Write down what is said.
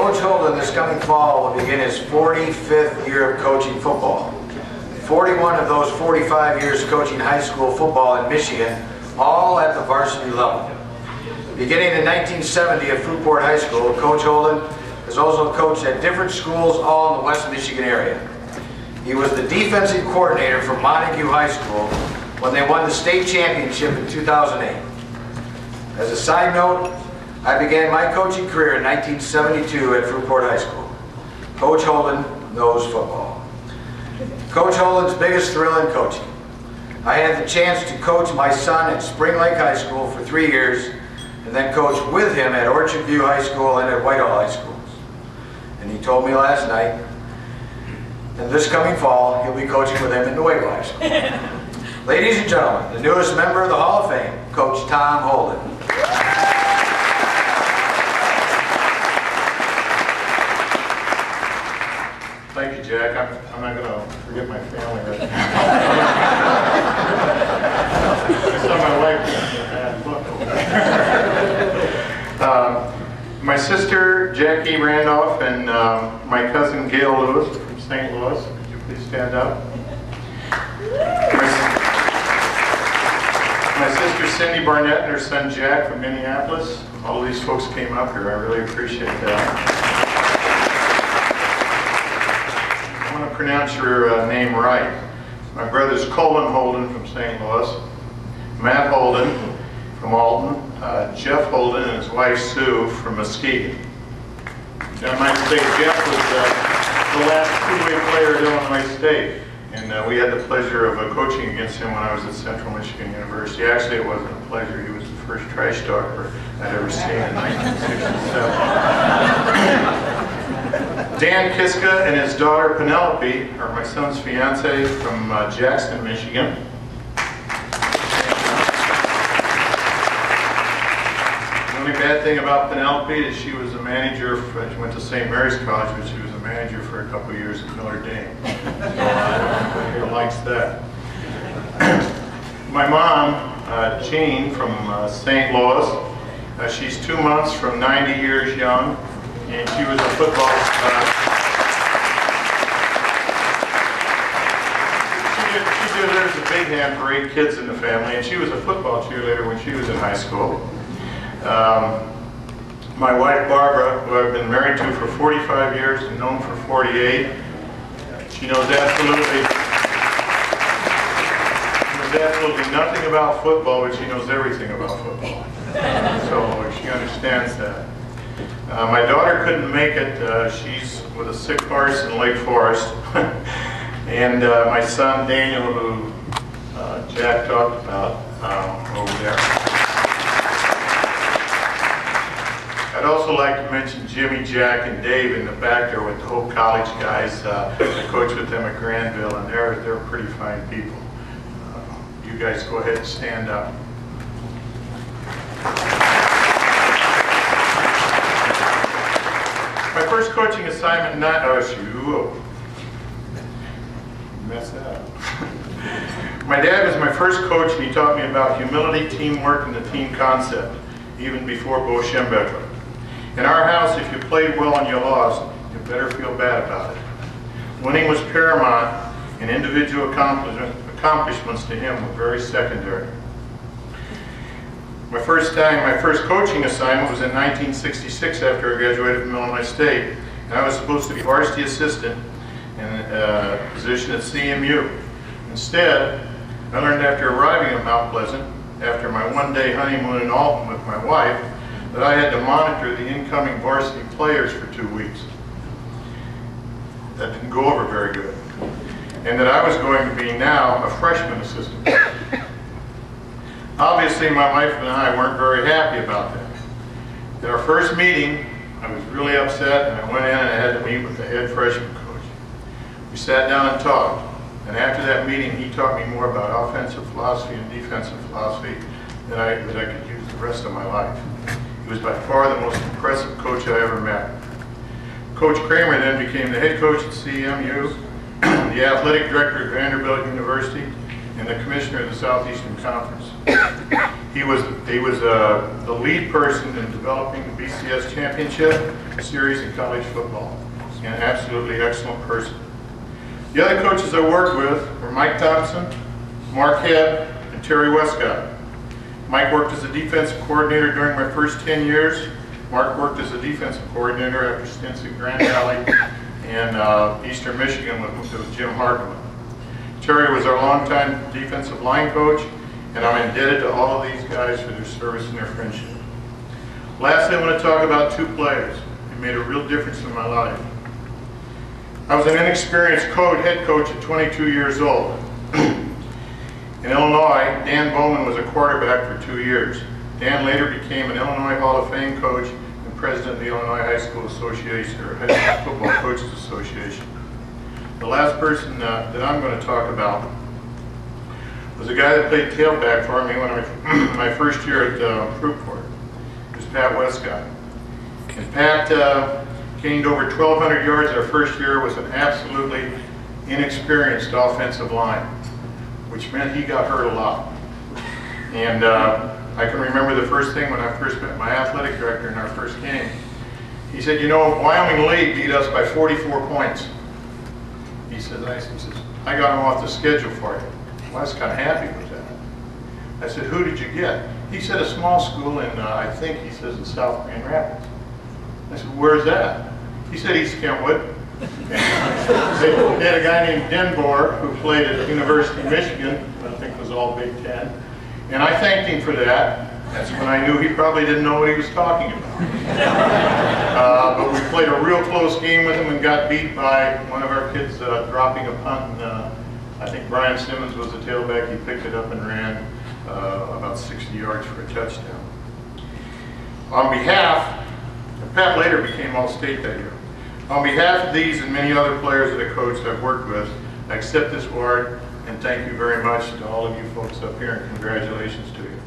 Coach Holden this coming fall will begin his 45th year of coaching football. 41 of those 45 years coaching high school football in Michigan, all at the varsity level. Beginning in 1970 at Fruitport High School, Coach Holden has also coached at different schools all in the West Michigan area. He was the defensive coordinator for Montague High School when they won the state championship in 2008. As a side note, I began my coaching career in 1972 at Fruitport High School. Coach Holden knows football. Coach Holden's biggest thrill in coaching. I had the chance to coach my son at Spring Lake High School for 3 years and then coach with him at Orchard View High School and at Whitehall High Schools. And he told me last night, and this coming fall, he'll be coaching with him in Nuevo High School. Ladies and gentlemen, the newest member of the Hall of Fame, Coach Tom Holden. Thank you, Jack. I'm not going to forget my family right now. I saw my wife my sister, Jackie Randolph, and my cousin, Gail Lewis from St. Louis. Could you please stand up? My sister, Cindy Barnett, and her son, Jack, from Minneapolis. All of these folks came up here. I really appreciate that. I want to pronounce your name right. My brother's Colin Holden from St. Louis, Matt Holden from Alton, Jeff Holden and his wife Sue from Muskegon. I might say Jeff was the last two-way player at Illinois State, and we had the pleasure of coaching against him when I was at Central Michigan University. Actually, it wasn't a pleasure. He was the first trash talker I'd ever seen in 1967. Dan Kiska and his daughter Penelope are my son's fiance from Jackson, Michigan. The only bad thing about Penelope is she was a manager, she went to St. Mary's College, but she was a manager for a couple of years at Notre Dame. So I don't know if anybody likes that. My mom, Jean from St. Louis, she's 2 months from 90 years young, and she was a football she deserves a big hand for 8 kids in the family, and she was a football cheerleader when she was in high school. My wife Barbara, who I've been married to for 45 years and known for 48, she knows absolutely nothing about football, but she knows everything about football. So she understands that. My daughter couldn't make it. She's with a sick horse in Lake Forest. And my son Daniel, who Jack talked about over there. I'd also like to mention Jimmy, Jack, and Dave in the back there with the Hope College guys. I coach with them at Granville, and they're pretty fine people. You guys go ahead and stand up. My first coaching assignment, messed that up. My dad was my first coach, and he taught me about humility, teamwork, and the team concept, even before Bo Schembechler. In our house, if you played well and you lost, you better feel bad about it. Winning was paramount, and individual accomplishments to him were very secondary. My first coaching assignment was in 1966 after I graduated from Illinois State, and I was supposed to be varsity assistant in a position at CMU. Instead, I learned after arriving at Mount Pleasant, after my one-day honeymoon in Alton with my wife, that I had to monitor the incoming varsity players for 2 weeks. That didn't go over very good. And that I was going to be now a freshman assistant. Obviously, my wife and I weren't very happy about that. At our first meeting, I was really upset, and I went in and I had to meet with the head freshman coach. We sat down and talked, and after that meeting, he taught me more about offensive philosophy and defensive philosophy that I could use the rest of my life. He was by far the most impressive coach I ever met. Coach Kramer then became the head coach at CMU, the athletic director at Vanderbilt University, and the commissioner of the Southeastern Conference. He was the lead person in developing the BCS Championship Series in college football. An absolutely excellent person. The other coaches I worked with were Mike Thompson, Mark Hebb, and Terry Westcott. Mike worked as a defensive coordinator during my first 10 years. Mark worked as a defensive coordinator after stints at Grand Valley and Eastern Michigan with Jim Hartman. Terry was our longtime defensive line coach, and I'm indebted to all of these guys for their service and their friendship. Lastly, I want to talk about two players who made a real difference in my life. I was an inexperienced head coach at 22 years old. In Illinois, Dan Bowman was a quarterback for 2 years. Dan later became an Illinois Hall of Fame coach and president of the Illinois High School Association, or High School Football Coaches Association. The last person that I'm going to talk about was a guy that played tailback for me when my first year at Fruitport. It was Pat Westcott. And Pat gained over 1,200 yards our first year, was an absolutely inexperienced offensive line, which meant he got hurt a lot. And I can remember the first thing when I first met my athletic director in our first game. He said, you know, Wyoming Lake beat us by 44 points. He says, I got him off the schedule for you. Well, I was kind of happy with that. I said, who did you get? He said, a small school in, I think he says in South Grand Rapids. I said, where's that? He said, East Kentwood. They had a guy named Denbor who played at University of Michigan, I think was all Big Ten. And I thanked him for that. That's when I knew he probably didn't know what he was talking about. But we played a real close game with him and got beat by one of our kids dropping a punt. And, I think Brian Simmons was the tailback. He picked it up and ran about 60 yards for a touchdown. On behalf, Pat later became All-State that year. On behalf of these and many other players that I coached I've worked with, I accept this award and thank you very much to all of you folks up here and congratulations to you.